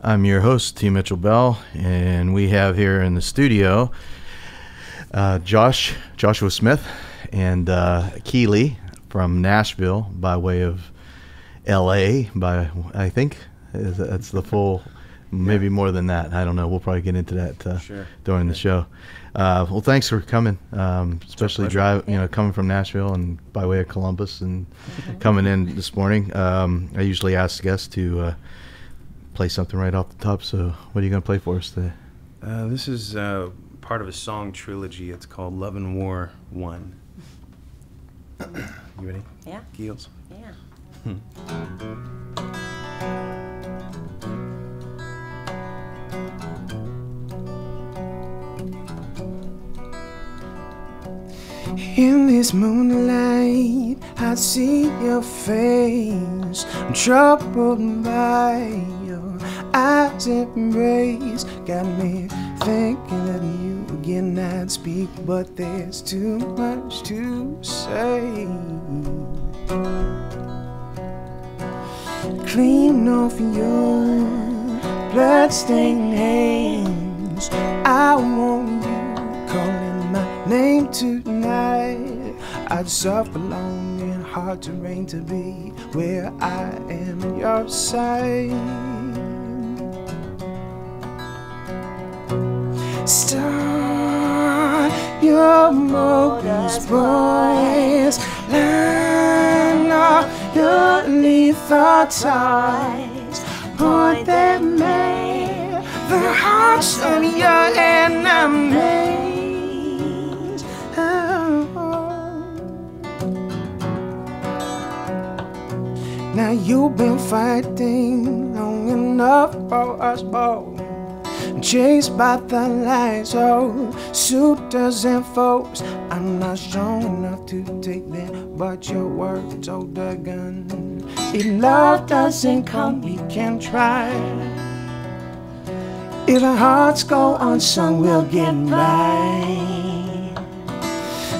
I'm your host, T. Mitchell Bell, and we have here in the studio Joshua Smith and Keeley from Nashville by way of L.A. I think that's the full, maybe more than that. I don't know. We'll probably get into that during the show. Well, thanks for coming, especially coming from Nashville and by way of Columbus and coming in this morning. I usually ask guests to play something right off the top. So what are you going to play for us today? This is part of a song trilogy. It's called Love and War 1. You ready? Yeah. Keels? Yeah. In this moonlight, I see your face. I'm troubled by your eyes embrace. Got me thinking of you again. I'd speak, but there's too much to say. Clean off your bloodstained hands. I want you calling my name tonight. I'd suffer long and hard terrain to be where I am at your side. Start your motors, boys. Line up your lethal ties. Point them at the hearts of your enemies. Now you've been fighting long enough for us both. Chased by the lies of suitors and foes. I'm not strong enough to take that, but your words hold the gun. If love doesn't come, we can try. If our hearts go unsung, we'll get by.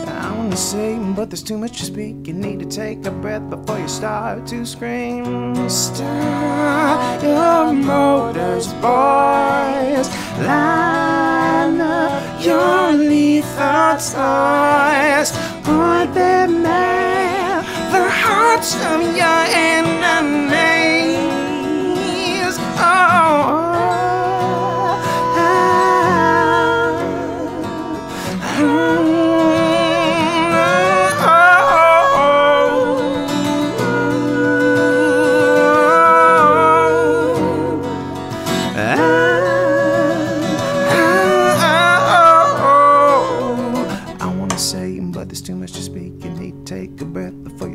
I wanna say, but there's too much to speak. You need to take a breath before you start to scream. Start your motors, boys. Line up your lethal ties. Point them at the hearts of your enemies. Oh.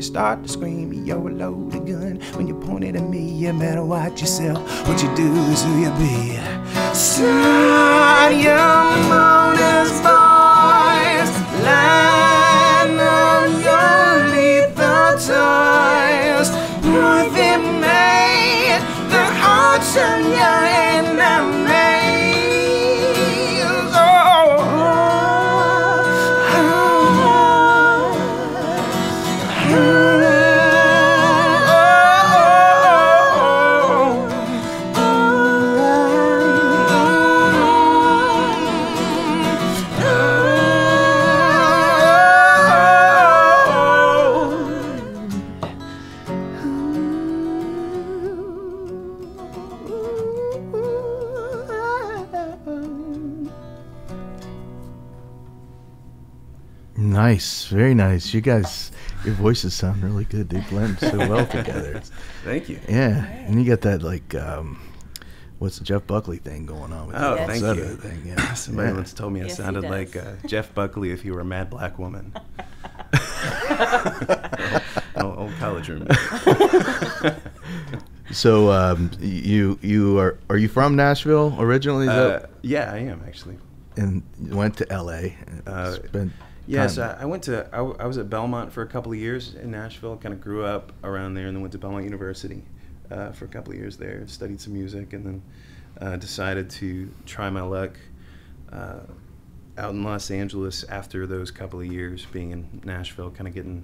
Start to scream, you're a loaded gun. When you point it at me, you better watch yourself. What you do is who you be. Start your motors, boys. Line up your lethal ties. More than made the hearts of your enemies. Oh. Nice, very nice. You guys, your voices sound really good. They blend so well together. Thank you. Yeah, and you got that like, what's the Jeff Buckley thing going on? With Oh, that thank you. Thing. Yeah. Somebody once told me I sounded like Jeff Buckley if you were a mad black woman. Old college roommate. So, are you from Nashville originally? Yeah, I am actually. And went to L.A. Yes, I went to. I was at Belmont for a couple of years in Nashville. Kind of grew up around there, and then went to Belmont University for a couple of years there. Studied some music, and then decided to try my luck out in Los Angeles after those couple of years being in Nashville. Kind of getting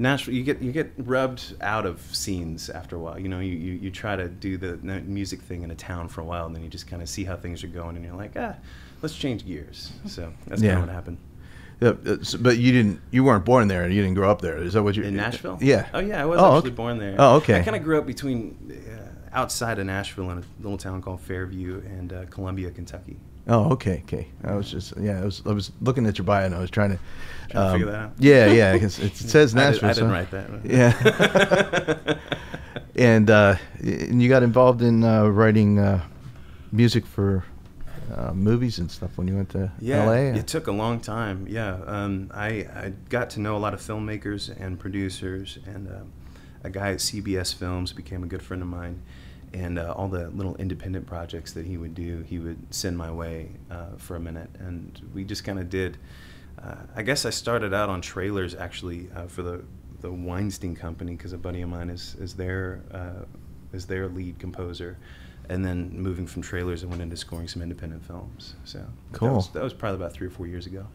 Nashville, you get rubbed out of scenes after a while. You know, you try to do the music thing in a town for a while, and then you just kind of see how things are going, and you're like, let's change gears. So that's kind of what happened. Yeah, but you weren't born there, and you didn't grow up there. Is that what you in Nashville? Yeah. Oh yeah, I was actually okay. born there. Oh, okay. I kind of grew up between outside of Nashville in a little town called Fairview and Columbia, Kentucky. Oh, okay. I was just I was looking at your bio, and I was trying to figure that out. Yeah, because it says Nashville. I didn't write that. Yeah. And you got involved in writing music for movies and stuff when you went to LA? It took a long time. Yeah, I got to know a lot of filmmakers and producers, and a guy at CBS Films became a good friend of mine. And all the little independent projects that he would do, he would send my way for a minute, and we just kind of did. I guess I started out on trailers actually for the Weinstein Company, because a buddy of mine is their lead composer. And then moving from trailers, I went into scoring some independent films. So cool. That was probably about 3 or 4 years ago.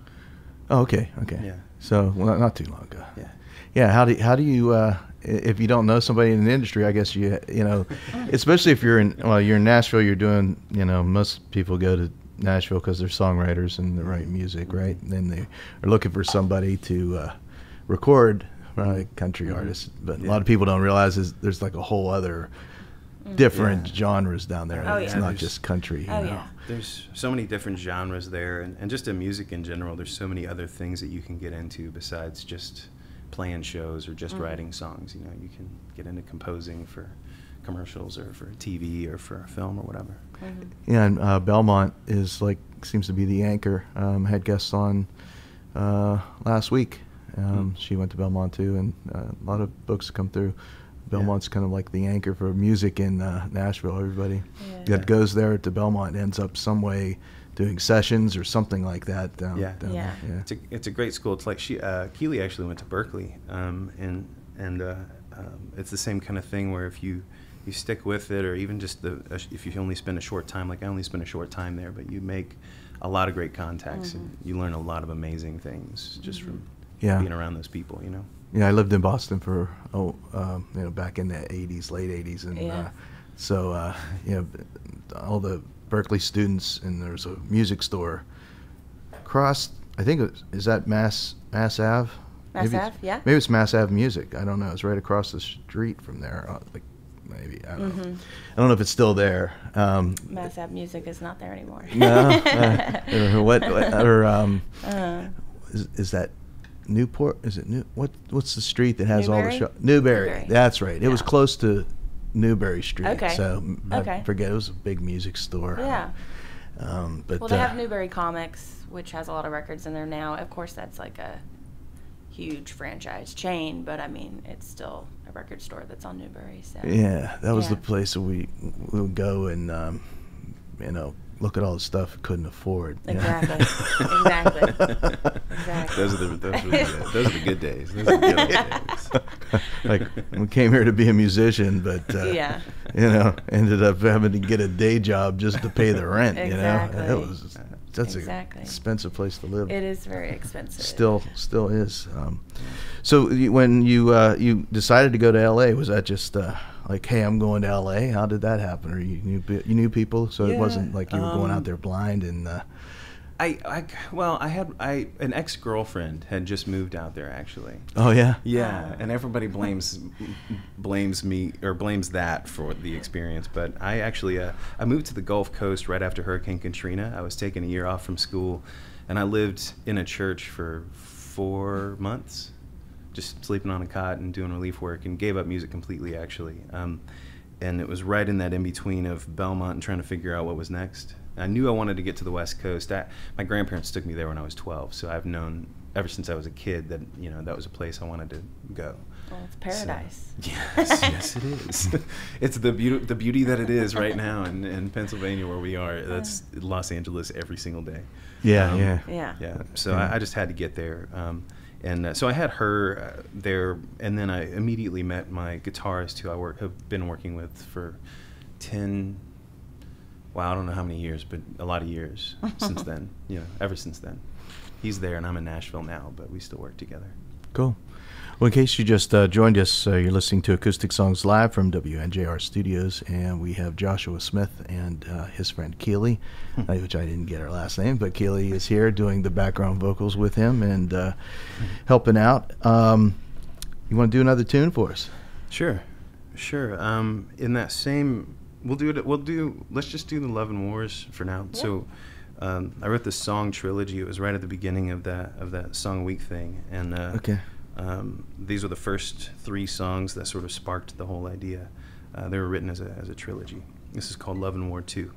Oh, okay. Yeah. So not too long ago. Yeah. Yeah. How do you if you don't know somebody in the industry, I guess you know, especially if you're in Nashville, you're doing, most people go to Nashville because they're songwriters and they write music, right? And then they are looking for somebody to record, country artists. But a lot of people don't realize there's like a whole other different genres down there. Oh, it's yeah. not just country. Oh, you know? yeah. There's so many different genres there, and just in music in general, there's so many other things that you can get into besides just playing shows or just writing songs. You know, you can get into composing for commercials or for TV or for a film or whatever. Yeah, and Belmont seems to be the anchor. Had guests on last week. She went to Belmont too, and a lot of books come through. Belmont's kind of like the anchor for music in Nashville. Everybody that goes there to Belmont ends up some way doing sessions or something like that. Down there. It's a great school. It's like Keely actually went to Berkeley, and it's the same kind of thing where if you stick with it, or even just if you only spend a short time, like I only spent a short time there, but you make a lot of great contacts and you learn a lot of amazing things just from being around those people. You know. Yeah, I lived in Boston for back in the '80s, late '80s, and so all the Berkeley students, and there's a music store across. I think is that Mass Ave? Mass Ave, yeah. Maybe it's Mass Ave Music. I don't know. It's right across the street from there. Maybe I don't know. I don't know if it's still there. Mass Ave Music is not there anymore. No. Is that Newport? Is it what's the street that has Newberry? all the shows? Newberry. That's right. It was close to Newberry Street. Okay. So I forget, it was a big music store. Yeah. But they have Newberry Comics, which has a lot of records in there now. Of course, that's like a huge franchise chain, but I mean, it's still a record store that's on Newberry. So yeah, that was the place that we would go and look at all the stuff we couldn't afford. Exactly. Exactly. Those are the good days. Those are the good days. Like, we came here to be a musician, but ended up having to get a day job just to pay the rent. Exactly. That's an expensive place to live. It is very expensive. Still is. So when you decided to go to LA, was that just like, hey, I'm going to LA? How did that happen? Or you knew people, so it wasn't like you were going out there blind and. I had an ex-girlfriend had just moved out there actually. Oh yeah. Yeah, and everybody blames me or blames that for the experience, but I actually I moved to the Gulf Coast right after Hurricane Katrina. I was taking a year off from school, and I lived in a church for 4 months, just sleeping on a cot and doing relief work, and gave up music completely actually. And it was right in that in between of Belmont and trying to figure out what was next. I knew I wanted to get to the West Coast. My grandparents took me there when I was 12, so I've known ever since I was a kid that that was a place I wanted to go. Well, it's paradise. So, yes, it is. It's the beauty that it is right now in Pennsylvania where we are. That's Los Angeles every single day. Yeah. So I just had to get there. And so I had her there, and then I immediately met my guitarist, who have been working with for 10. Wow, I don't know how many years, but a lot of years since then. Ever since then. He's there, and I'm in Nashville now, but we still work together. Cool. Well, in case you just joined us, you're listening to Acoustic Songs live from WNJR Studios, and we have Joshua Smith and his friend Keely, which I didn't get her last name, but Keely is here doing the background vocals with him and helping out. You want to do another tune for us? Sure. In that same, let's just do the Love and Wars for now. Yeah. So I wrote this song trilogy. It was right at the beginning of that Song Week thing, and okay. These were the first 3 songs that sort of sparked the whole idea. They were written as a trilogy. This is called Love and War 2.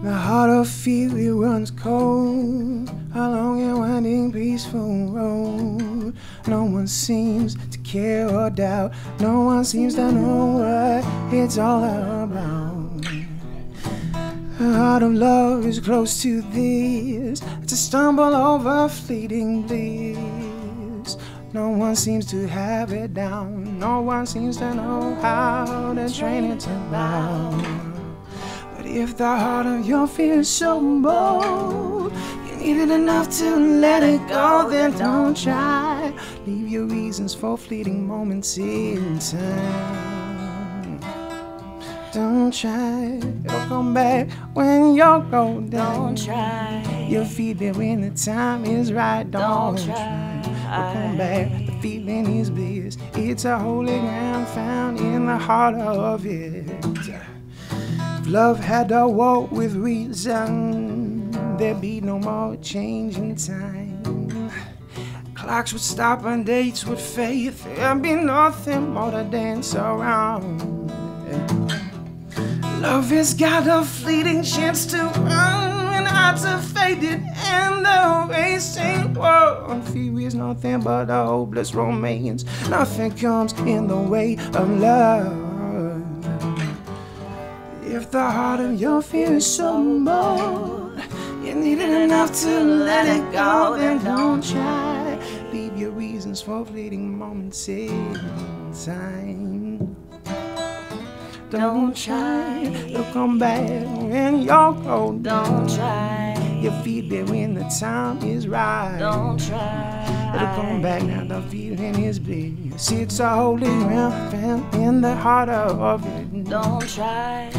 The heart of fear, it runs cold along a winding, peaceful road. No one seems to care or doubt. No one seems to know what it's all about. The heart of love is close to this, to stumble over fleeting bliss. No one seems to have it down. No one seems to know how to train it to bow. If the heart of your fear is so bold, you need it enough to let it go, then don't try. Leave your reasons for fleeting moments in time. Don't try, it'll come back when you're going down. Don't try. You'll feel it when the time is right. Don't try. It'll come back, the feeling is bliss. It's a holy ground found in the heart of it. If love had to walk with reason, there'd be no more change in time. Clocks would stop and dates would fade. There'd be nothing more to dance around. Love has got a fleeting chance to run when hearts are faded and the race ain't won. Fear is nothing but a hopeless romance. Nothing comes in the way of love. If the heart of your fear is so bold, you need it enough to let it go, then don't try. Leave your reasons for fleeting moments in time. Don't try, it'll come back when you're cold. Don't try. You feel it when the time is right. Don't try. It'll come back now, the feeling is bliss. It's a holy ground found in the heart of it. Don't try.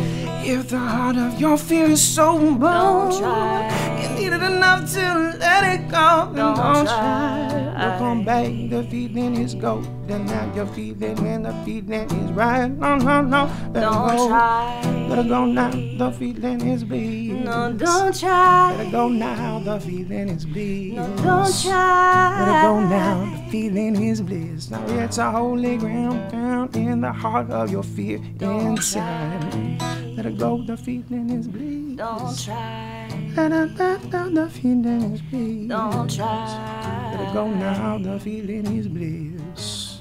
If the heart of your fear is so bold, don't try. You need it enough to let it go, then don't try. It'll come back, the feeling is gold. Then now you're feeling when the feeling is right. No, don't try. Let it go now, the feeling is bliss. No, don't try. Let it go now, the feeling is bliss. No, don't try. Let it go now, the feeling is bliss. Now it's a holy ground found in the heart of your fear inside. Let it go, the feeling is bliss. Don't try. Let it go, the feeling is bliss. Don't try. Let it go now, the feeling is bliss.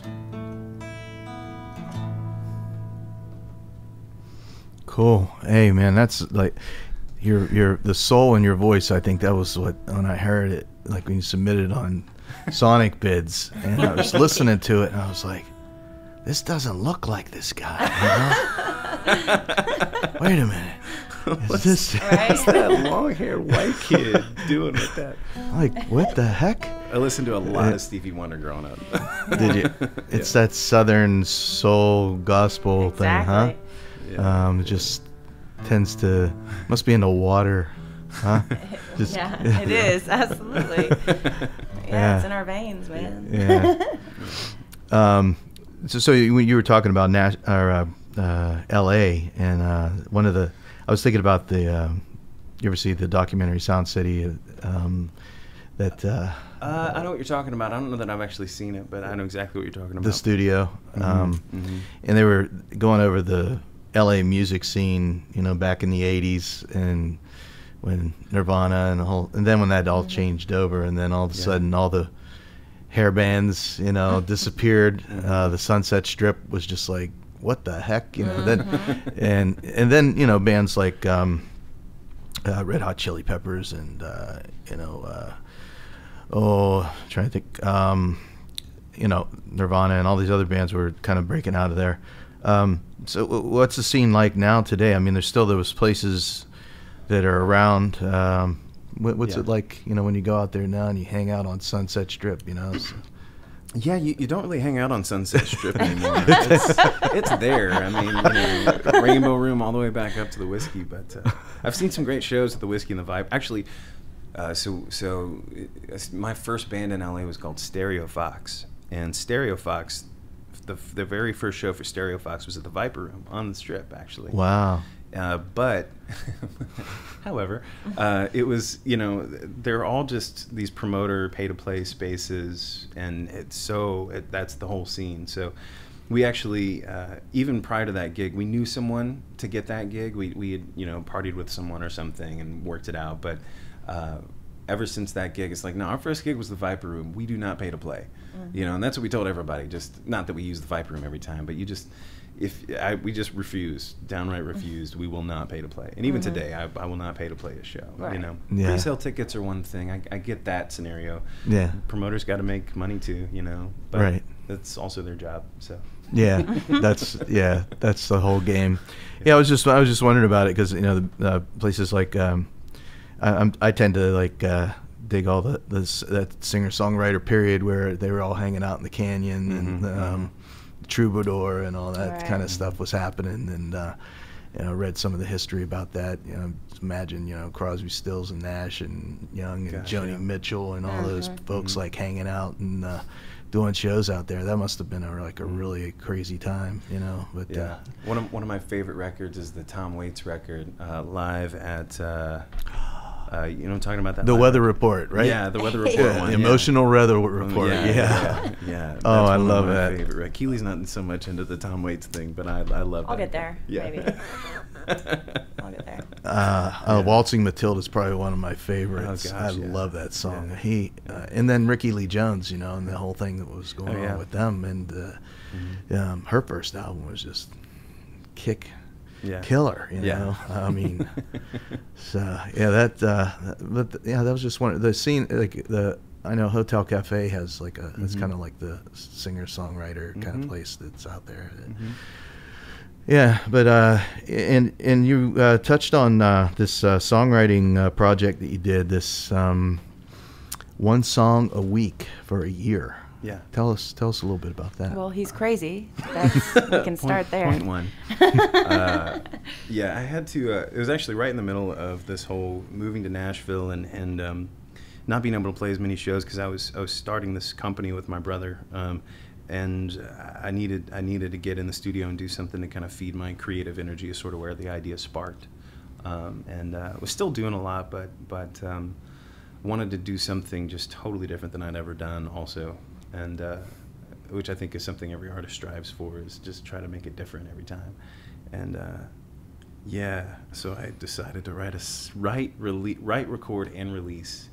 Cool. Hey, man, that's like your the soul in your voice. I think that was what, when I heard it, like when you submitted on Sonic Bids, and I was listening to it, and I was like, this doesn't look like this guy. You know? Wait a minute. Is this What's that long-haired white kid doing with that? Like, what the heck? I listened to a lot of Stevie Wonder growing up. Did you? It's that Southern soul gospel thing, huh? Yeah. It just tends to, must be in the water, huh? Just, yeah, it is, absolutely. Yeah, it's in our veins, man. Yeah. So you were talking about L.A. and one of the, I was thinking about the, you ever see the documentary Sound City? That I know what you're talking about. I don't know that I've actually seen it, but I know exactly what you're talking about. The studio, and they were going over the LA music scene, you know, back in the 80s, and when Nirvana and then when that all changed over, and then all of a sudden all the hair bands, you know, disappeared. The Sunset Strip was just like, what the heck, you know? Then and then, you know, bands like Red Hot Chili Peppers and you know, trying to think, you know, Nirvana and all these other bands were kind of breaking out of there. So what's the scene like now today? I mean, there's still those places that are around. What's it like, you know, when you go out there now and you hang out on Sunset Strip, you know? So. Yeah, you don't really hang out on Sunset Strip anymore. It's there. I mean, you know, Rainbow Room all the way back up to the Whiskey. But I've seen some great shows at the Whiskey and the Vibe. Actually, my first band in LA was called Stereo Fox. And Stereo Fox, the very first show for Stereo Fox was at the Viper Room on the Strip, actually. Wow. But, however, it was, you know, they're all just these promoter pay-to-play spaces, and that's the whole scene. So we actually, even prior to that gig, we knew someone to get that gig. We had, you know, partied with someone or something and worked it out. But ever since that gig, it's like, no, our first gig was the Viper Room. We do not pay to play. You know, and that's what we told everybody. Just not that we use the Viper Room every time, but we just refused, downright refused. We will not pay to play. And even today, I will not pay to play a show. Right. You know, resale tickets are one thing. I get that scenario. Yeah, promoters got to make money too. You know, but that's also their job. So that's the whole game. Yeah, I was just wondering about it because, you know, the places like I tend to like dig all that singer-songwriter period where they were all hanging out in the canyon and Troubadour and all that kind of stuff was happening, and you know, read some of the history about that. You know, just imagine, you know, Crosby, Stills and Nash and Young and Joni Mitchell and all those folks like hanging out and doing shows out there. That must have been a really crazy time, you know. But one of my favorite records is the Tom Waits record, live at. You know what I'm talking about? That The Weather Report, right? Yeah, the Weather Report one. The Emotional Weather Report. Yeah. Oh, I love that. Favorite. Keely's not so much into the Tom Waits thing, but I love that. I'll get there. Yeah. Maybe. I'll get there. Waltzing Matilda is probably one of my favorites. Oh, gosh, I love that song. And then Ricky Lee Jones, you know, and the whole thing that was going on with them, and her first album was just killer, you know. I mean, so that was just one of the scene. Like I know Hotel Cafe has like it's kind of like the singer-songwriter kind of place that's out there. Yeah, but and you touched on this songwriting project that you did, this one song a week for a year. Yeah. Tell us a little bit about that. Well, he's crazy. We can start there. Point one. I had to. It was actually right in the middle of this whole moving to Nashville and not being able to play as many shows because I was starting this company with my brother, and I needed to get in the studio and do something to kind of feed my creative energy, is sort of where the idea sparked, and was still doing a lot, but wanted to do something just totally different than I'd ever done also. And which I think is something every artist strives for, is just try to make it different every time. And so I decided to write, record, and release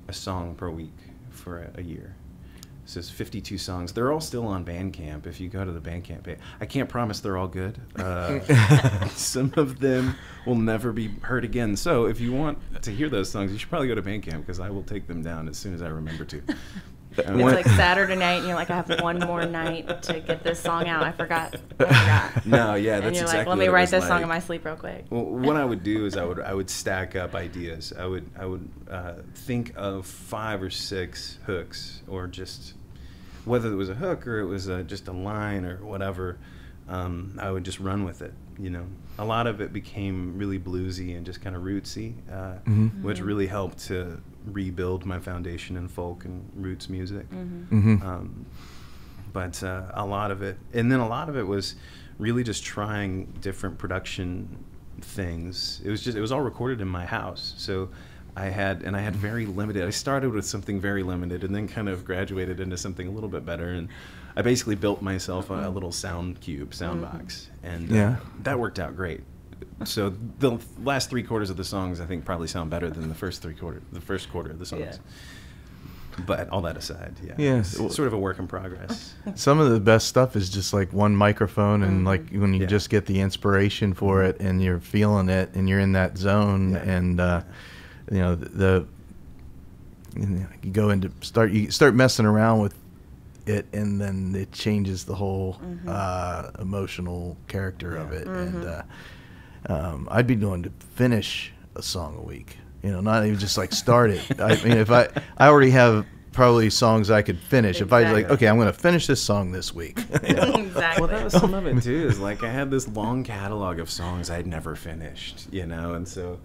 a song per week for a year. So it's 52 songs. They're all still on Bandcamp. If you go to the Bandcamp page, I can't promise they're all good. Some of them will never be heard again. So if you want to hear those songs, you should probably go to Bandcamp, because I will take them down as soon as I remember to. It's like Saturday night, and you're like, I have one more night to get this song out. I forgot. No, yeah, that's exactly. And you're like, let me write this song in my sleep real quick. Well, what I would do is I would stack up ideas. I would think of 5 or 6 hooks, or just whether it was a hook or it was just a line or whatever. I would just run with it. You know, a lot of it became really bluesy and just kind of rootsy, which really helped to rebuild my foundation in folk and roots music. But a lot of it was really just trying different production things. It was all recorded in my house, so I had very limited. I started with something very limited and then kind of graduated into something a little bit better, and I basically built myself a little sound box, and that worked out great. So the last 3/4 of the songs, I think, probably sound better than the first quarter of the songs. But all that aside, Yeah. it's sort of a work in progress. Some of the best stuff is just like one microphone, and like when you just get the inspiration for it, and you're feeling it, and you're in that zone, and you know you go into you start messing around with it, and then it changes the whole emotional character of it. And I'd be doing to finish a song a week. You know, not even just like start it. I mean, if I already have probably songs I could finish. If I like, okay, I'm going to finish this song this week. You know? Exactly. Well, that was some of it too. Is like I had this long catalog of songs I'd never finished, you know, and so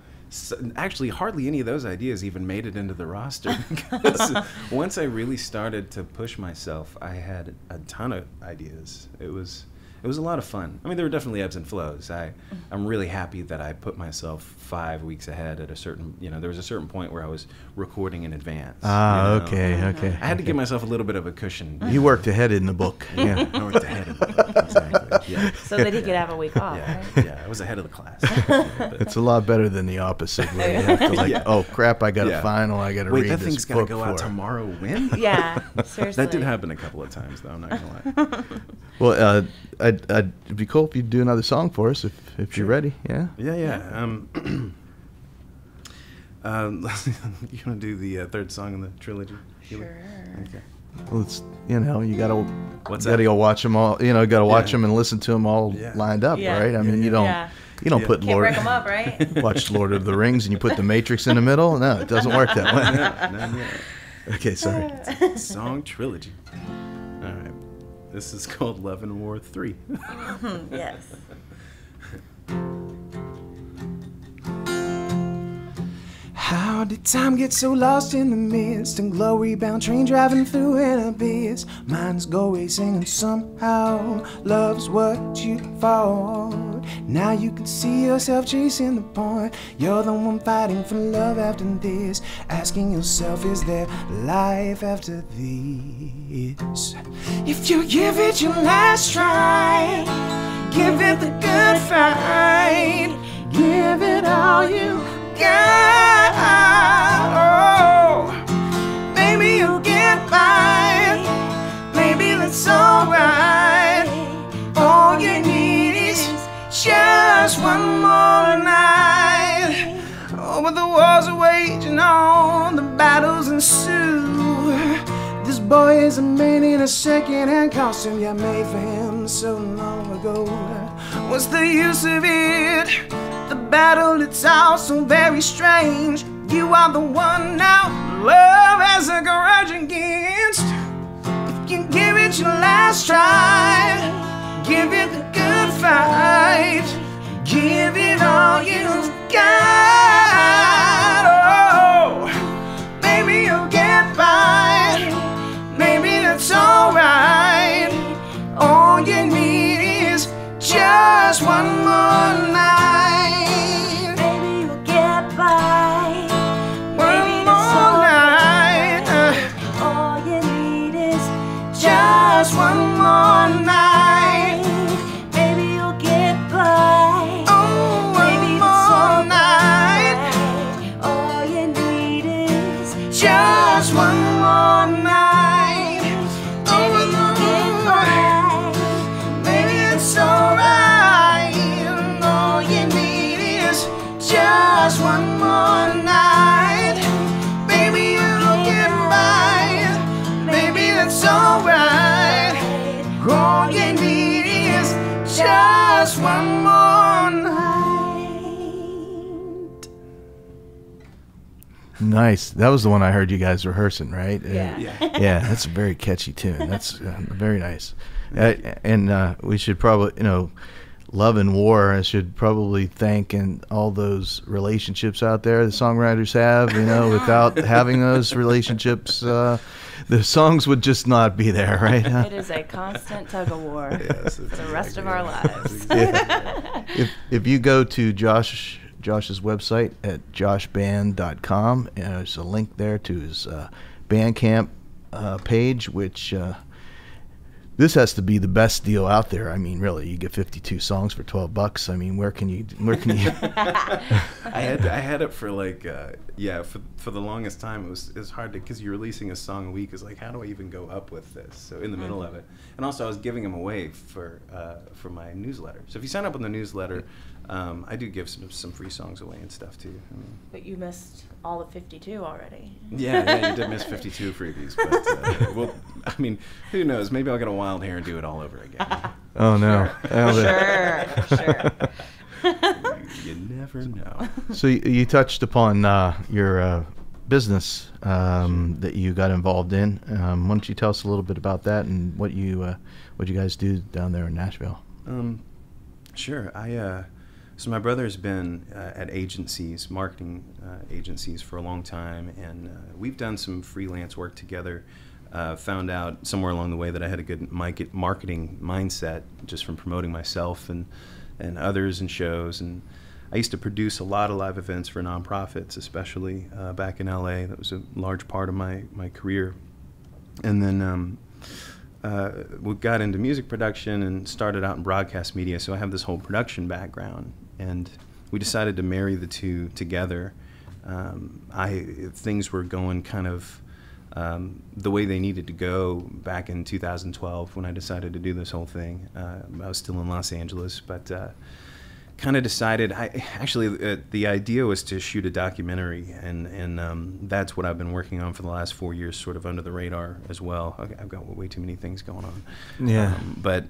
actually hardly any of those ideas even made it into the roster. Because once I really started to push myself, I had a ton of ideas. It was a lot of fun. I mean, there were definitely ebbs and flows. I'm really happy that I put myself 5 weeks ahead at a certain, you know, there was a certain point where I was recording in advance. Ah, you know? okay. I had to give myself a little bit of a cushion. You worked ahead in the book. Yeah. I worked ahead in the book, exactly. Yeah. So that he could have a week off, right? Yeah, I was ahead of the class. It's a lot better than the opposite, where you have to like, oh crap, I got a final, I got to read Wait, that this thing's book gotta go out tomorrow. When? Yeah, seriously. That did happen a couple of times, though. I'm not gonna lie. Well, it'd be cool if you'd do another song for us if you're ready. Yeah. Yeah. You want to do the third song in the trilogy? Sure. Okay. Well, it's, you know, you gotta that? go watch them all. You know, got to watch them and listen to them all lined up, Yeah. right? I mean, you don't put Can't break them up, right? watch Lord of the Rings and you put the Matrix in the middle. No, it doesn't work that way. No. Okay, sorry. Song trilogy. All right. This is called Love and War 3. Yes. How did time get so lost in the mist and glory-bound train driving through an abyss? Minds go racing and somehow love's what you fought. Now you can see yourself chasing the point. You're the one fighting for love after this, asking yourself, is there life after this? If you give it your last try, give it the good fight, give it all you got. Oh, maybe you'll get by, maybe that's alright. All you need is just one more night. Oh, but the wars are waging on, the battles ensue. This boy is a man in a second-hand costume you made for him so long ago. What's the use of it? The battle, it's all so very strange. You are the one now love has a grudge against. If you give it your last try, give it the good fight, give it all you've got. Oh, maybe you'll get by, maybe that's alright. All you need is just one more night. Just one more night, maybe you'll get by. Oh, maybe more night. All you need is just one more night. Oh, maybe it's alright. All you need is just one more night. Maybe you'll get by. Maybe that's alright. All you need is just one more night. Nice. That was the one I heard you guys rehearsing, right? Yeah. Yeah, that's a very catchy tune. That's very nice. And we should probably, you know, Love and War, I should probably thank and all those relationships out there the songwriters have, you know, without having those relationships, the songs would just not be there, right? It is a constant tug of war for the rest of our lives. If you go to Josh's website at joshband.com, there's a link there to his Bandcamp page, which This has to be the best deal out there. I mean, really, you get 52 songs for $12. I mean, where can you? I had it for like for the longest time. It was hard to, because you're releasing a song a week. Is like, how do I even go up with this? So in the middle of it, and also I was giving them away for my newsletter. So if you sign up on the newsletter, I do give some free songs away and stuff too. I mean, but you missed all of 52 already. Yeah, you did miss 52 freebies. But well, I mean, who knows? Maybe I'll get a wild hair and do it all over again. Oh no! Sure. You never know. So you touched upon your business that you got involved in. Why don't you tell us a little bit about that and what you guys do down there in Nashville? Sure. So my brother's been at agencies, marketing agencies, for a long time, and we've done some freelance work together. Found out somewhere along the way that I had a good marketing mindset just from promoting myself and others and shows. And I used to produce a lot of live events for nonprofits, especially back in LA. That was a large part of my career. And then we got into music production and started out in broadcast media, so I have this whole production background. And we decided to marry the two together. Things were going kind of the way they needed to go back in 2012 when I decided to do this whole thing. I was still in Los Angeles, but kind of decided, the idea was to shoot a documentary, and that's what I've been working on for the last 4 years, sort of under the radar as well. I've got way too many things going on. Yeah. But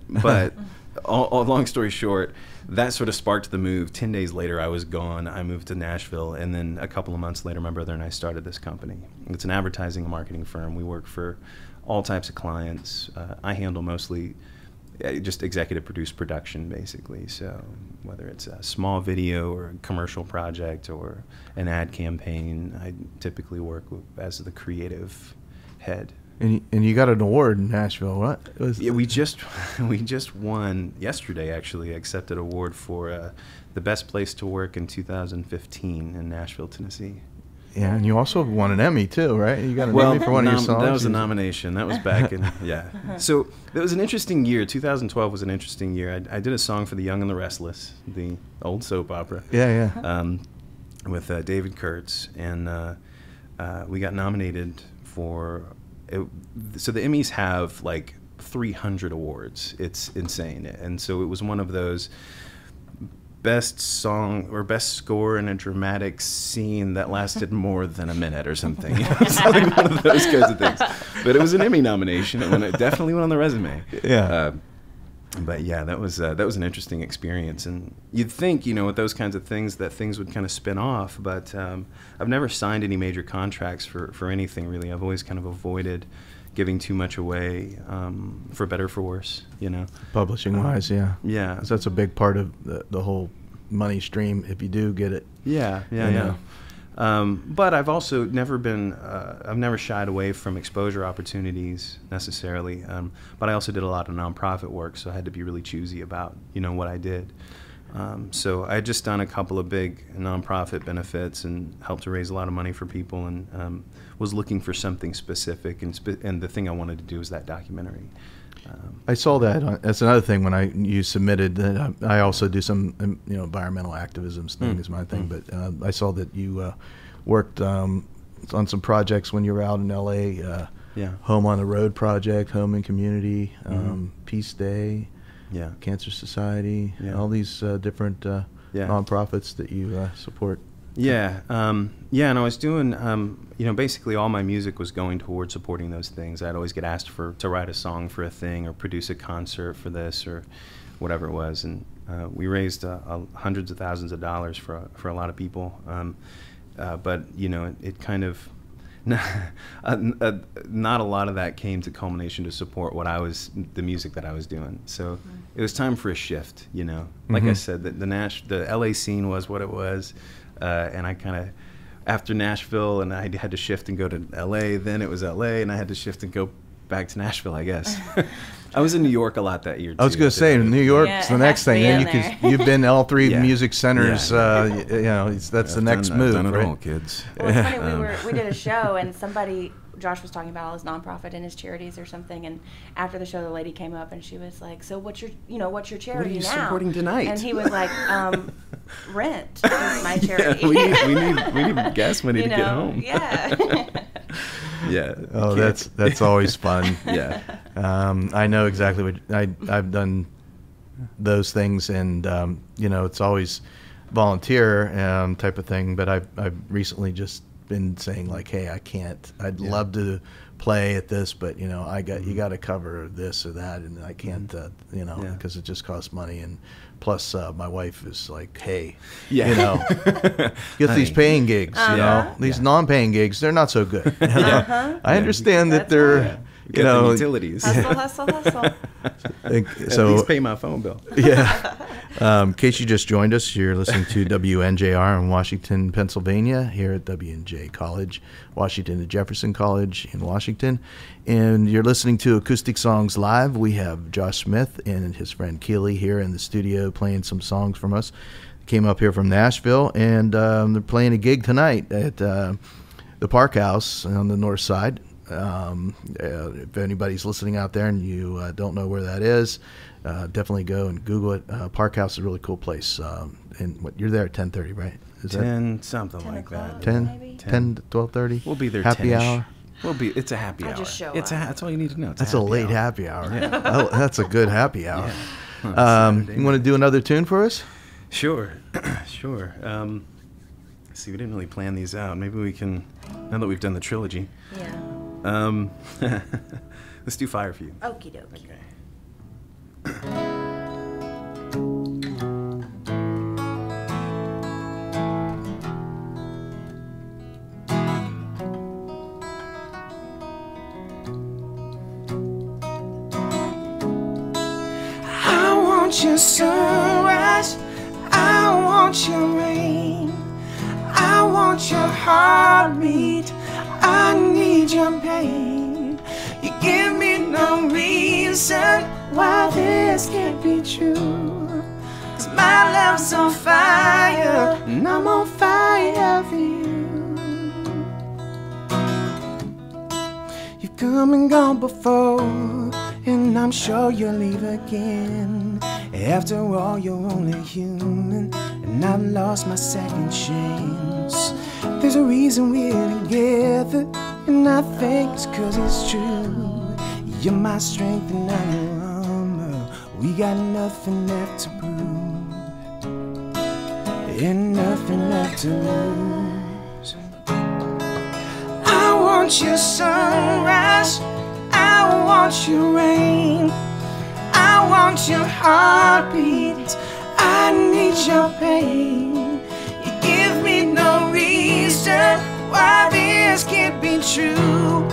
all long story short, that sort of sparked the move. 10 days later, I was gone. I moved to Nashville, and then a couple of months later, my brother and I started this company. It's an advertising and marketing firm. We work for all types of clients. I handle mostly just executive produced production, basically. So whether it's a small video or a commercial project or an ad campaign, I typically work as the creative head. And you got an award in Nashville. What? Yeah, we just won yesterday. Actually, accepted an award for the best place to work in 2015 in Nashville, Tennessee. Yeah, and you also won an Emmy too, right? You got an Emmy for one of your songs. That was a nomination. That was back in So it was an interesting year. 2012 was an interesting year. I did a song for The Young and the Restless, the old soap opera. Yeah. With David Kurtz, and we got nominated for. So the Emmys have like 300 awards. It's insane, and so it was one of those best song or best score in a dramatic scene that lasted more than a minute or something. It's like one of those kinds of things. But it was an Emmy nomination, and it definitely went on the resume. Yeah. But yeah, that was an interesting experience, and you'd think, with those kinds of things, that things would kind of spin off. But I've never signed any major contracts for anything really. I've always kind of avoided giving too much away, for better or for worse. Publishing wise, yeah. Yeah. So that's a big part of the whole money stream if you do get it. Yeah. But I've also I've never shied away from exposure opportunities necessarily. But I also did a lot of nonprofit work, so I had to be really choosy about, what I did. So I had just done a couple of big nonprofit benefits and helped to raise a lot of money for people, and was looking for something specific, and the thing I wanted to do was that documentary. I saw that. That's another thing when you submitted that. I also do some environmental activism thing is my thing, but I saw that you worked on some projects when you were out in LA. Home on the Road project, Home and Community, Peace Day, Cancer Society, all these different nonprofits that you support. And I was doing, basically all my music was going toward supporting those things. I'd always get asked to write a song for a thing or produce a concert for this or whatever it was, and we raised hundreds of thousands of dollars for a lot of people. But it kind of not a lot of that came to culmination to support the music that I was doing. So it was time for a shift. Like I said, the LA scene was what it was. And I kind of, after Nashville, and I had to shift and go to LA, then it was LA, and I had to shift and go back to Nashville, I guess. I was in New York a lot that year, too. I was going to say, New York's the next thing. Then you've been all three music centers. That's the next move, I've done right? it all, kids. Well, it's funny, we did a show, and Josh was talking about all his nonprofit and his charities or something, and after the show, the lady came up and she was like, "So what's your charity now?" What are you supporting tonight? And he was like, "Rent is my charity." Yeah, we need gas money to get home. Yeah. Yeah. Oh, that's always fun. Yeah. I know exactly what I've done those things, and it's always volunteer type of thing. But I've recently just been saying like, hey, I can't. I'd love to play at this, but you got to cover this or that, and I can't. Because it just costs money, and plus my wife is like, hey, get these paying gigs. These non-paying gigs, they're not so good. I understand that they're. The utilities. Hustle. At least pay my phone bill. Yeah. In case you just joined us, you're listening to WNJR in Washington, Pennsylvania, here at W&J College, Washington and Jefferson College in Washington. And you're listening to Acoustic Songs Live. We have Josh Smith and his friend Keely here in the studio playing some songs from us. Came up here from Nashville, and they're playing a gig tonight at the Park House on the north side. If anybody's listening out there and you don't know where that is, definitely go and Google it. Park House is a really cool place. And you're there at 10:30, right? Is 10 something like that. 10 to 12:30. We'll be there. Happy 10-ish. hour. It's a happy hour. Just show That's all you need to know. That's a late happy hour. Yeah. That's a good happy hour. Yeah. You want to do another tune for us? Sure. Sure. See, we didn't really plan these out. Maybe we can, now that we've done the trilogy. Yeah. Let's do Fire for You. Okie dokie. Okay. I want your sunrise, I want your rain, I want your heartbeat, I need your pain. You give me no reason why this can't be true, 'cause my love's on fire and I'm on fire for you. You've come and gone before, and I'm sure you'll leave again. After all, you're only human, and I've lost my second chance. There's a reason we're together, and I think it's 'cause it's true. You're my strength and I'm your armor. We got nothing left to prove, and nothing left to lose. I want your sunrise, I want your rain, I want your heartbeat, I need your pain. You give me no reason why this can't be true,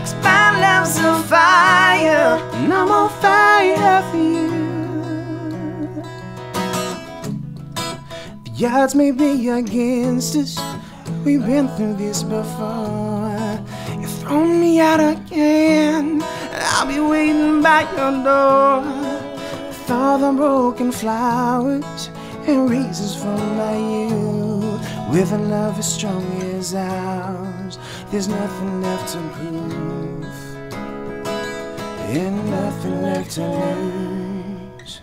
'cause my love's on fire and I'm on fire for you. The odds may be against us, we've been through this before. You throw me out again, and I'll be waiting by your door with all the broken flowers and reasons for my you. With a love as strong as ours, there's nothing left to prove, and nothing left to lose.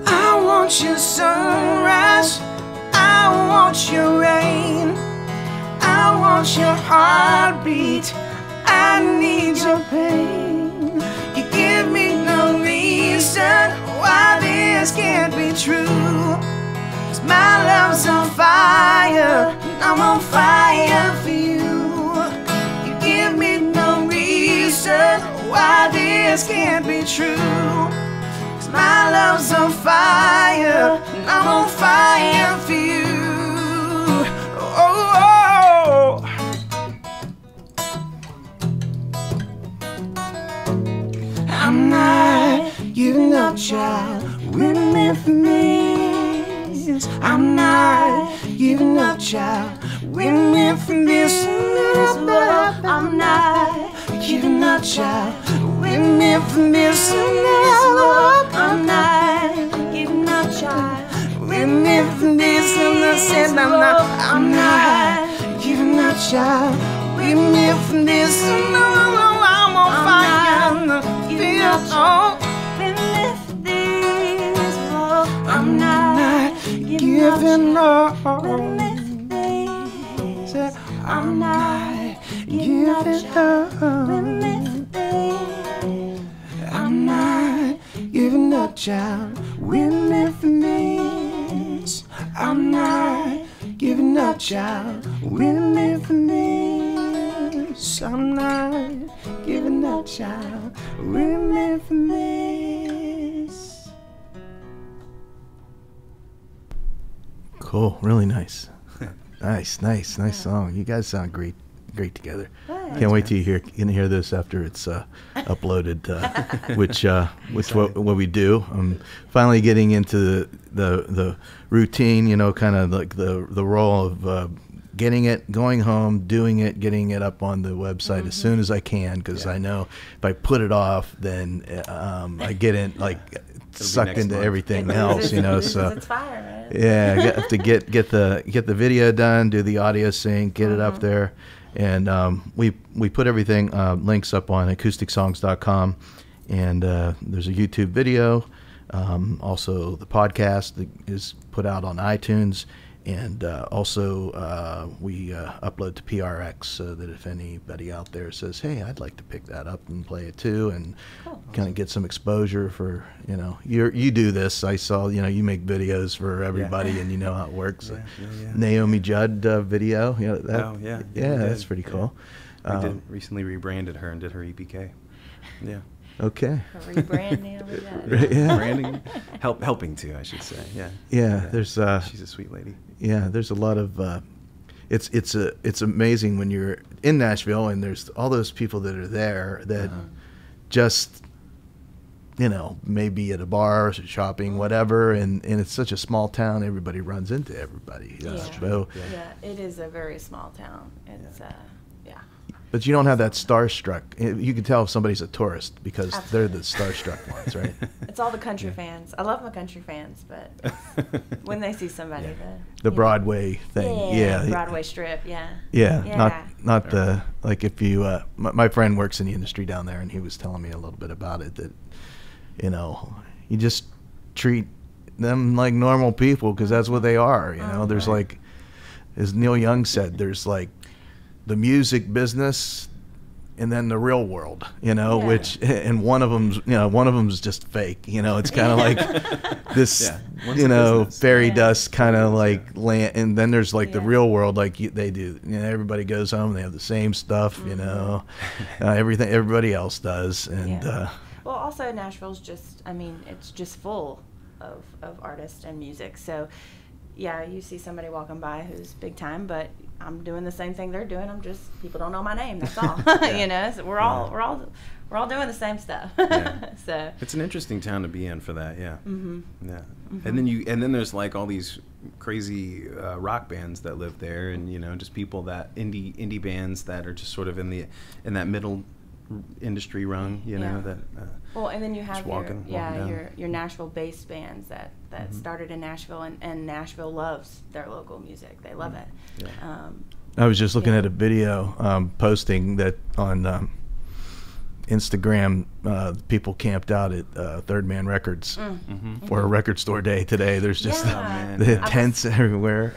I want your sunrise, I want your rain, I want your heartbeat, I need your pain. You give me no reason why this can't be true, 'cause my love's on fire and I'm on fire for you. You give me no reason why this can't be true, 'cause my love's on fire and I'm on fire for you. Oh, oh. I'm not giving up, child. We're meant for this. I'm not giving up, child. We're meant for this. I'm not giving up, child. With me for this love. I'm not giving up, child. With me for this love. I'm not giving up, child. With me for this love. I'm on fire. Giving up, child. With me for this love. I'm not Giving up. with me for this. I'm not giving up. With me for this. I'm not giving up, child. With me for this. I'm not giving up, child. With me for this. I'm not giving up, child. With me for this. Cool, really nice. Nice song. You guys sound great together. Can't wait till you hear this after it's uploaded, which what we do. I'm finally getting into the routine, you know, kind of like the role of getting it, going home, doing it, getting it up on the website as soon as I can, because I know if I put it off, then I get in like sucked into everything else, you know. So It's fire, right? yeah, I have to get the video done, do the audio sync, get it up there, and we put everything links up on acousticSongs.com, and there's a YouTube video, also the podcast that is put out on iTunes, and also we upload to PRX, so that if anybody out there says, hey, I'd like to pick that up and play it too, and kind of get some exposure for, you know, you do this. I saw, you know, you make videos for everybody, and you know how it works. Naomi Judd video, you know, that, that's pretty cool. We recently rebranded her and did her EPK. Yeah. Okay. A rebranding. Yeah. Branding, helping to, I should say. Yeah. Yeah. There's she's a sweet lady. Yeah, there's a lot of it's amazing when you're in Nashville and there's all those people that are there that just, you know, maybe at a bar or shopping, whatever, and it's such a small town, everybody runs into everybody. So, Yeah, it is a very small town. It's but you don't have that starstruck. You can tell if somebody's a tourist because they're the starstruck ones, right? It's all the country fans. I love my country fans, but when they see somebody, the Broadway thing, Broadway strip, not the, like, if you my friend works in the industry down there, and he was telling me a little bit about it, that, you know, you just treat them like normal people because that's what they are, you know. There's like, as Neil Young said, there's like the music business and then the real world, you know, which, and one of them's just fake, you know. It's kind of like this, you know, fairy dust kind of like land, and then there's like the real world, like they do, you know, everybody goes home, they have the same stuff, you know, everything everybody else does, and well, also Nashville's just, I mean, it's just full of artists and music, so yeah, you see somebody walking by who's big time, but I'm doing the same thing they're doing. I'm just, people don't know my name. That's all. You know, so we're all doing the same stuff. So it's an interesting town to be in for that. Yeah. Yeah. And then there's like all these crazy rock bands that live there, and, you know, just people that indie bands that are just sort of in that middle industry rung, you know, that well, and then you have your Nashville-based bands that started in Nashville, and Nashville loves their local music. They love it. I was just looking at a video posting that on Instagram. People camped out at Third Man Records for a record store day today. There's just the tents everywhere.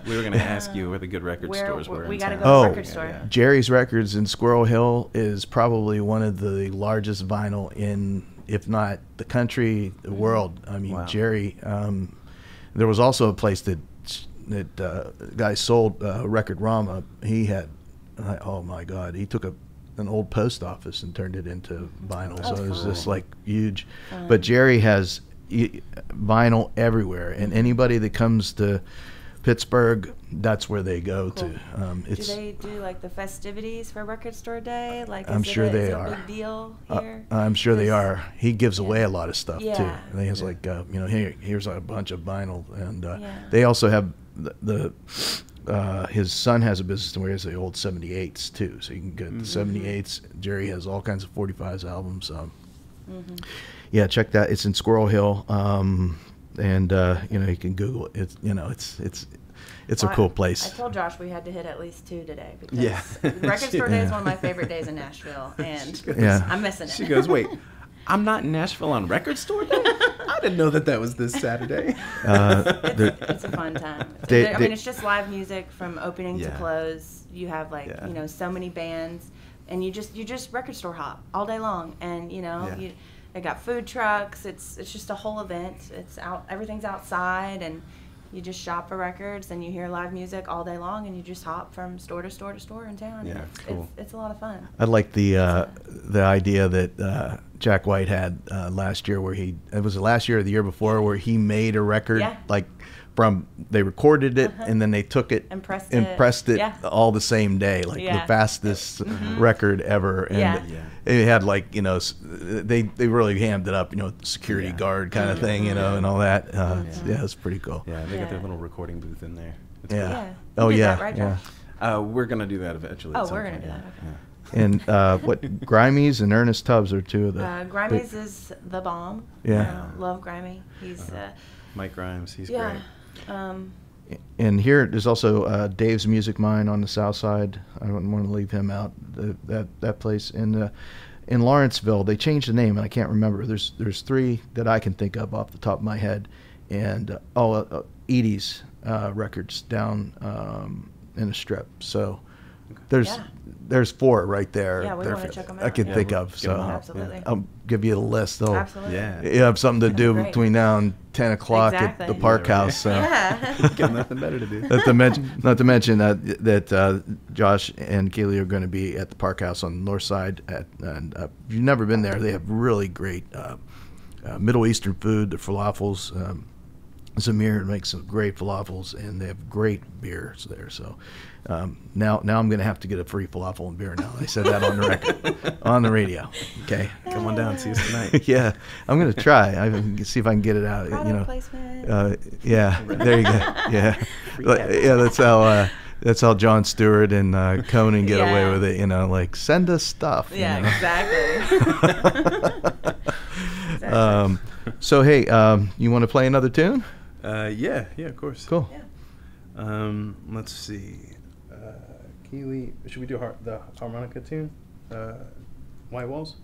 We were going to ask you where the good record stores were. We got to go to the record store. Jerry's Records in Squirrel Hill is probably one of the largest vinyl in, if not the country, the world. I mean, Jerry. There was also a place that guy sold Record Rama. He had, oh my God, he took an old post office and turned it into vinyl. So it was just like huge. But Jerry has vinyl everywhere, and anybody that comes to Pittsburgh, that's where they go to. Do they do like the festivities for Record Store Day? Like, I'm sure they are. Is it a big deal here? I'm sure they are. He gives away a lot of stuff too. And he has like, you know, here's a bunch of vinyl, and they also have the his son has a business where he has the old 78s too, so you can get the 78s. Jerry has all kinds of 45s albums. Yeah, check that. It's in Squirrel Hill, and you can Google it. It's a cool place. I told Josh we had to hit at least 2 today because Record Store Day is one of my favorite days in Nashville, and I'm missing it. She goes, wait, I'm not in Nashville on Record Store Day? I didn't know that was this Saturday. It's a fun time. I mean, it's just live music from opening to close. You have so many bands, and you just record store hop all day long, and they got food trucks. It's just a whole event. It's out. Everything's outside, and you just shop for records, and you hear live music all day long, and you just hop from store to store to store in town. Yeah, cool. It's a lot of fun. I like the idea that Jack White had last year, where it was last year or the year before, where he made a record they recorded it and then they took it and pressed it all the same day, the fastest record ever. And it had they really hammed it up, security guard kind of thing, and all that. It's pretty cool. Yeah, they got their little recording booth in there. It's cool. You did that, right, Josh? We're gonna do that eventually. Oh, we're gonna do that. Okay. And Grimey's and Ernest Tubbs are two of the. Grimey's is the bomb. Yeah. Love Grimey. He's Mike Grimes. He's great. And here there's also Dave's Music Mine on the south side. I don't want to leave him out. That place in Lawrenceville, they changed the name and I can't remember. There's 3 that I can think of off the top of my head, and Edie's records down in a strip. So there's 4 right there. Yeah, we want to check them out. I can think of. So absolutely. I'll give you a list. Absolutely. You have something to do between now and 10 o'clock at the Park House. So. Got nothing better to do. Not to mention that Josh and Keely are going to be at the Park House on the north side. And if you've never been there, they have really great Middle Eastern food. The falafels. Zamir makes some great falafels, and they have great beers there. So now I'm going to have to get a free falafel and beer now. I said that on the record, on the radio. Okay, come on down, see us tonight. Yeah, I'm going to try. I can see if I can get it out. Product placement. There you go. Yeah, that's how Jon Stewart and Conan get away with it. Send us stuff. Yeah, exactly. Exactly. So hey, you want to play another tune? Yeah, of course. Cool. Yeah. Let's see. Keely, should we do the harmonica tune? White Walls?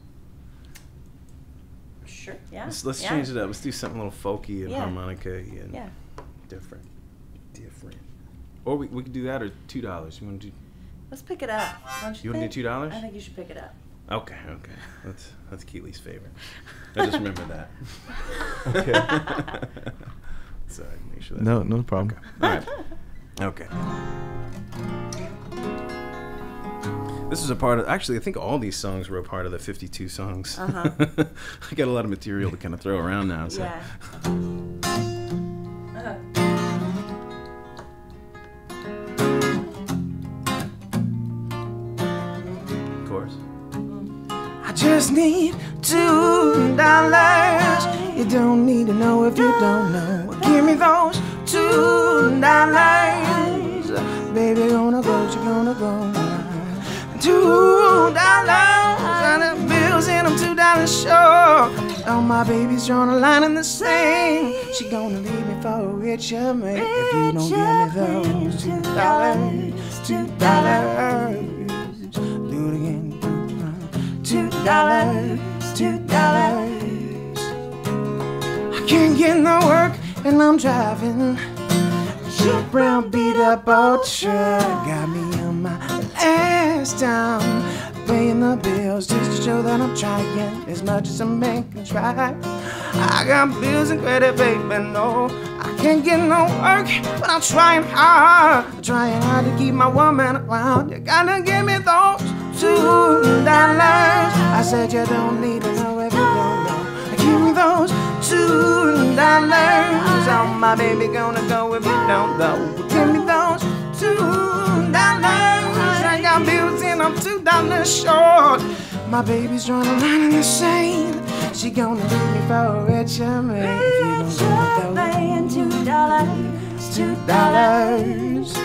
Sure. Yeah. Let's change it up. Let's do something a little folky and harmonica and different. Or we could do that, or $2. You want to do? Let's pick it up. You want to do $2? I think you should pick it up. Okay. That's Keely's favorite. I just remember that. Okay. So I make sure that. No problem. Okay. All right. Okay. This is a part of. Actually, I think all these songs were a part of the 52 songs. I got a lot of material to kind of throw around now. So. Yeah. Of course. I just need $2. You don't need to know if you don't know. Give me those $2. Baby, gonna go, she gonna go. $2 and the bills in them $2 short. All my baby's drawing a line in the sand. She gonna leave me for a richer man if you don't give me those $2. Do it again. $2. I can't get no work and I'm driving a brown beat up old truck. Got me on my last time, paying the bills just to show that I'm trying as much as a man can try. I got bills and credit, baby, no, I can't get no work, but I'm trying hard to keep my woman around. You gotta give me those $2. I said you don't need to know if you don't know. Give me those $2. Oh, my baby gonna go if you don't know. Give me those $2. I got bills and I'm $2 short. My baby's drawing a line in the sand. She gonna leave me for a richer man if you don't give me those $2.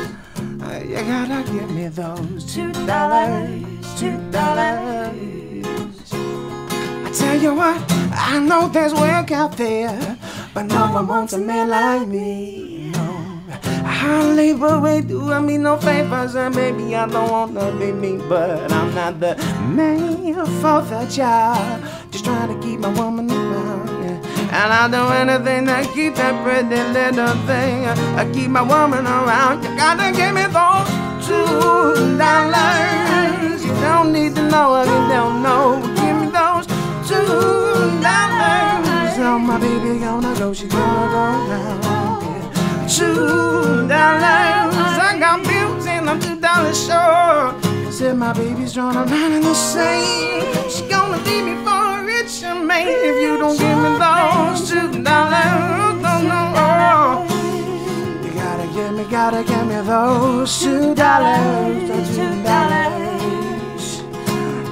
You gotta give me those $2, $2. I tell you what, I know there's work out there, but no one wants a man like me. No, I labor way doing me no favors, and maybe I don't wanna be me, but I'm not the man for the job. Just trying to keep my woman around, yeah. And I'll do anything to keep that pretty little thing. I keep my woman around. You gotta give me those $2. You don't need to know if you don't know. Give me those $2. Oh, my baby gonna go, she gonna go now. $2. I got bills and I'm $2 short. Said my baby's drawn a line in the sand. She gonna leave me for a richer man if you don't give me those $2. No, no, oh. You gotta give me those $2. Those $2.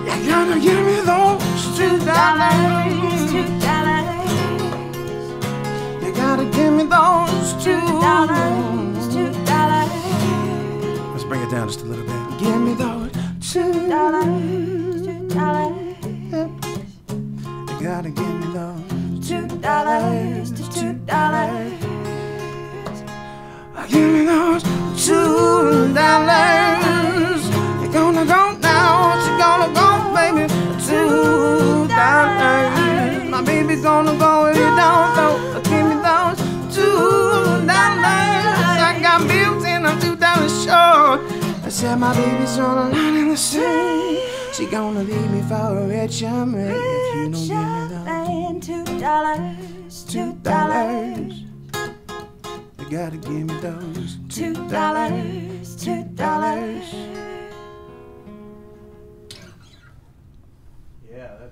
You gotta give me those $2. You gotta give me those $2. Let's bring it down just a little bit. Give me those $2. You gotta give me those $2. $2. Give me those $2. You're gonna go now, you're gonna go, baby. $2. My baby's gonna go if you don't go. Give me those $2. I got bills and I'm $2 short. I said my baby's on a line in the sand. She gonna leave me for a richer man if you don't give me those $2. You gotta give me those $2.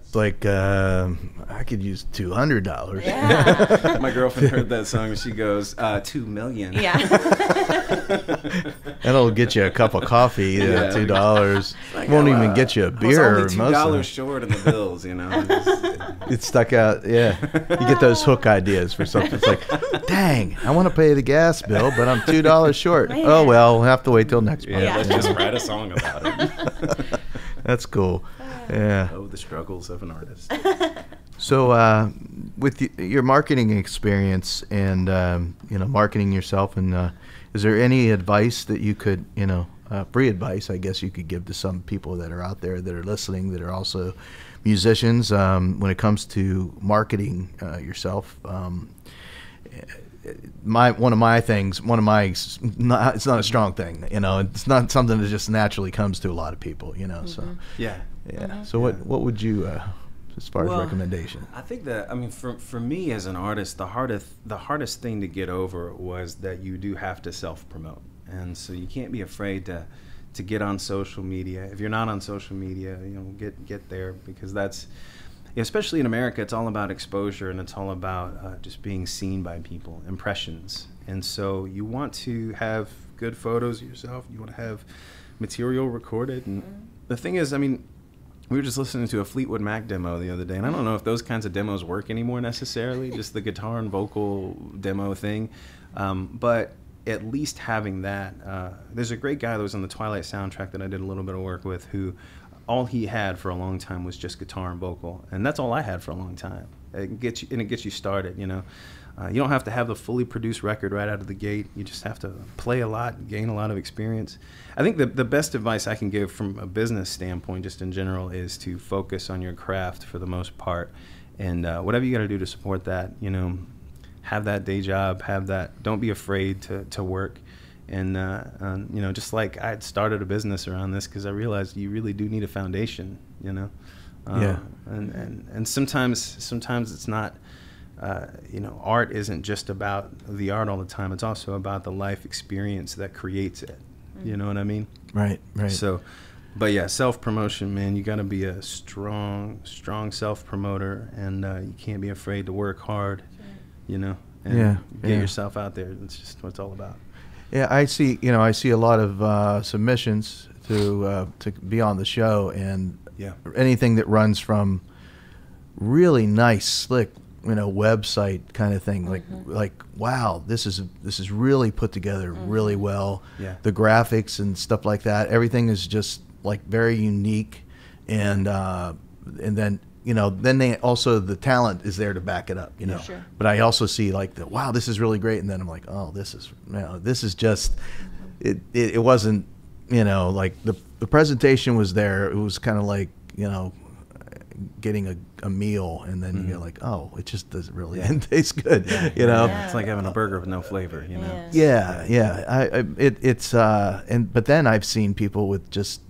It's like I could use $200. Yeah. My girlfriend heard that song and she goes, 2 million. Yeah. That'll get you a cup of coffee. Yeah. $2 won't even get you a beer. I was only $2 most short in the bills, you know. it's stuck out. Yeah, you get those hook ideas for something. It's like, dang, I want to pay the gas bill, but I'm $2 short. Man. Oh well, we'll have to wait till next month. Yeah, let's just write a song about it. That's cool. Yeah. Oh, the struggles of an artist. So, with your marketing experience and marketing yourself, and is there any advice that you could, free advice, I guess you could give to some people that are out there that are listening that are also musicians when it comes to marketing yourself? It's not a strong thing. It's not something that just naturally comes to a lot of people. So Yeah. yeah. So what would you? As far as recommendation, I think that for me as an artist, the hardest thing to get over was that you do have to self-promote, and so you can't be afraid to get on social media. If you're not on social media, get there, because that's, especially in America, it's all about exposure, and it's all about just being seen by people, impressions. And so you want to have good photos of yourself. You want to have material recorded, and the thing is, we were just listening to a Fleetwood Mac demo the other day, and I don't know if those kinds of demos work anymore necessarily, just the guitar and vocal demo thing. But at least having that, there's a great guy that was on the Twilight soundtrack that I did a little bit of work with, who all he had for a long time was just guitar and vocal, and that's all I had for a long time. It gets you started, You don't have to have the fully produced record right out of the gate. You just have to play a lot, gain a lot of experience. I think the best advice I can give from a business standpoint, just in general, is to focus on your craft for the most part. And whatever you got to do to support that, have that day job, don't be afraid to work. And, just like I had started a business around this because I realized you really do need a foundation, Yeah. And sometimes it's not, art isn't just about the art all the time. It's also about the life experience that creates it. You know what I mean? Right. So, but yeah, self-promotion, man, you got to be a strong self-promoter, and you can't be afraid to work hard, and get yourself out there. That's just what it's all about. Yeah, I see a lot of submissions to be on the show, and anything that runs from really nice, slick website kind of thing. Like wow, this is really put together really well. Yeah. The graphics and stuff like that, everything is just like very unique, and then then they also, the talent is there to back it up, Sure. But I also see like wow, this is really great, and then I'm like, oh, this is just it wasn't, like the presentation was there. It was kind of like, getting a meal, and then you're like, oh, it just doesn't really taste good, Yeah. It's like having a burger with no flavor, But then I've seen people with just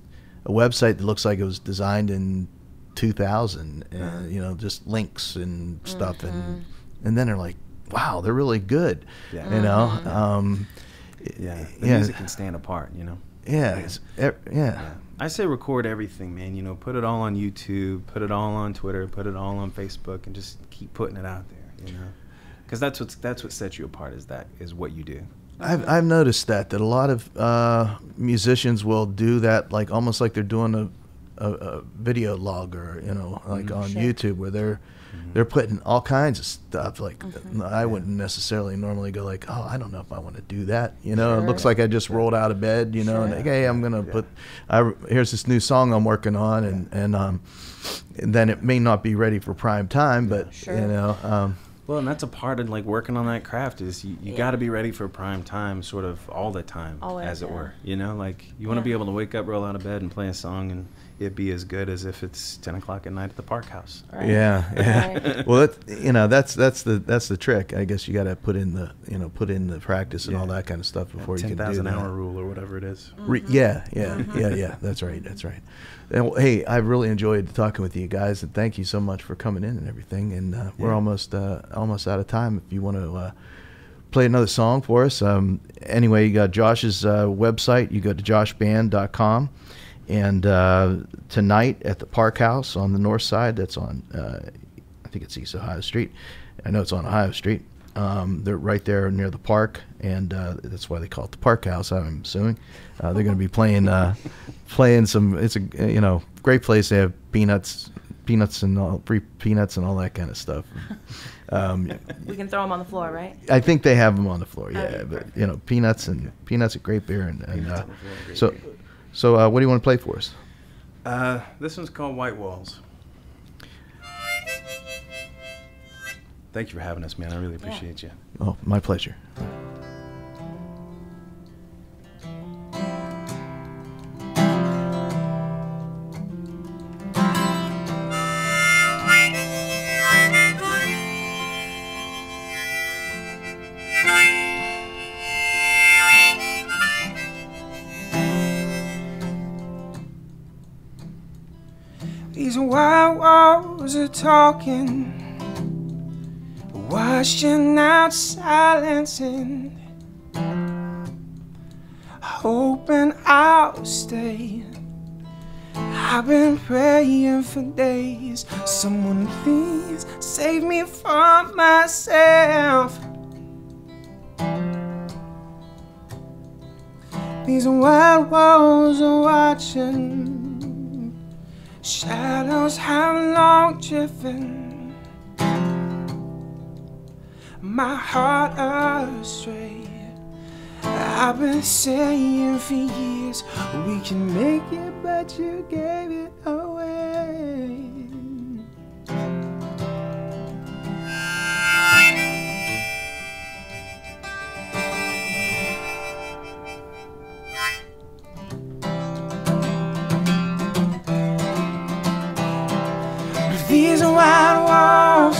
a website that looks like it was designed in 2000, and just links and stuff, and then they're like, wow, they're really good. Yeah. The music can stand apart, Yeah. I say record everything, man. Put it all on YouTube, put it all on Twitter, put it all on Facebook, and just keep putting it out there, because that's what sets you apart, is what you do. I've noticed that a lot of musicians will do that, like almost like they're doing a video log, or like on YouTube, where they're putting all kinds of stuff. Like I wouldn't necessarily normally go like, oh, I don't know if I want to do that. It looks like I just rolled out of bed, and like, hey, I'm gonna put. Here's this new song I'm working on, and then it may not be ready for prime time, but Well, and that's a part of like working on that craft, is you got to be ready for prime time, sort of all the time, always, as it were. Like you want to be able to wake up, roll out of bed, and play a song, and it be as good as if it's 10 o'clock at night at the Park House. Right. Yeah. Right. Well, that's the trick. I guess you got to put in the practice and all that kind of stuff before you can do that. 10,000 hour rule or whatever it is. Yeah. That's right. And, well, hey, I've really enjoyed talking with you guys, and thank you so much for coming in and everything. And we're almost out of time. If you want to play another song for us, anyway, you got Josh's website. You go to joshband.com. And tonight at the Park House on the north side, that's on, I think it's East Ohio Street. I know it's on Ohio Street. They're right there near the park, and that's why they call it the Park House, I'm assuming. They're going to be playing some. It's a great place. They have peanuts and all, free peanuts and all that kind of stuff. We can throw them on the floor, right? I think they have them on the floor, yeah. But peanuts and great beer, and so what do you want to play for us? This one's called White Walls. Thank you for having us, man. I really appreciate you. Oh, my pleasure. These white walls are talking, washing out silencing, hoping I'll stay. I've been praying for days. Someone please save me from myself. These white walls are watching, shadows have long driven my heart astray. I've been saying for years we can make it, but you gave it away. These white walls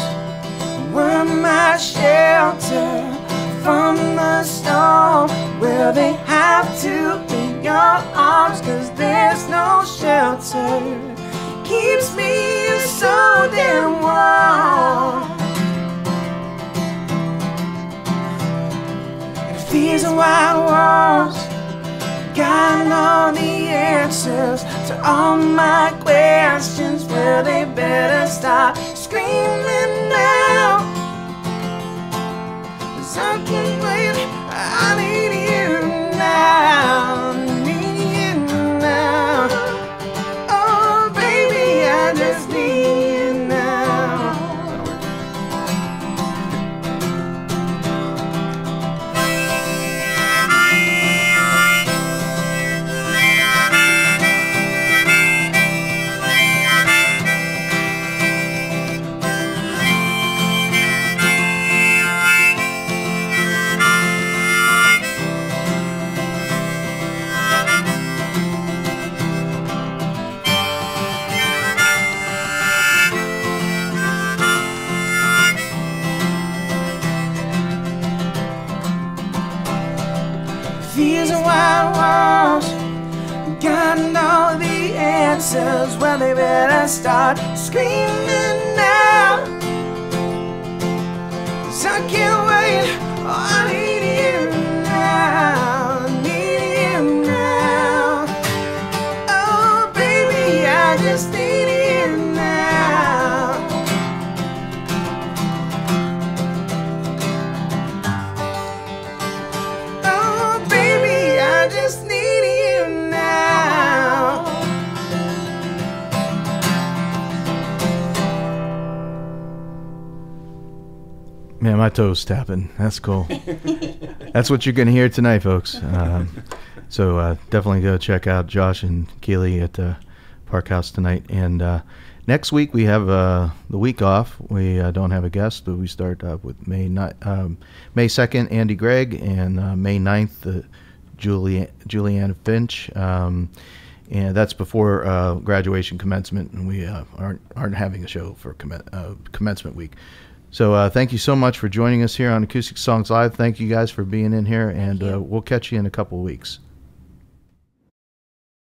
were my shelter from the storm. Will they have to be your arms? 'Cause there's no shelter keeps me so damn warm. If these white walls got all the answers to all my questions, well, they better stop screaming now. 'Cause I can't wait, I need you now, need you now. Oh baby, I just need you now. themselves, well, they better start screaming now. 'Cause I can't wait, oh, I need you now, I need you now. Oh, baby, I just need you now. Oh, baby, I just need you now. Man, my toes tapping. That's cool. That's what you're going to hear tonight, folks. So definitely go check out Josh and Keely at Park House tonight. And next week we have the week off. We don't have a guest, but we start with May 2nd, Andy Gregg, and May 9th, Juliana Finch. And that's before graduation commencement, and we aren't having a show for commencement week. So thank you so much for joining us here on Acoustic Songs Live. Thank you guys for being in here, and we'll catch you in a couple of weeks.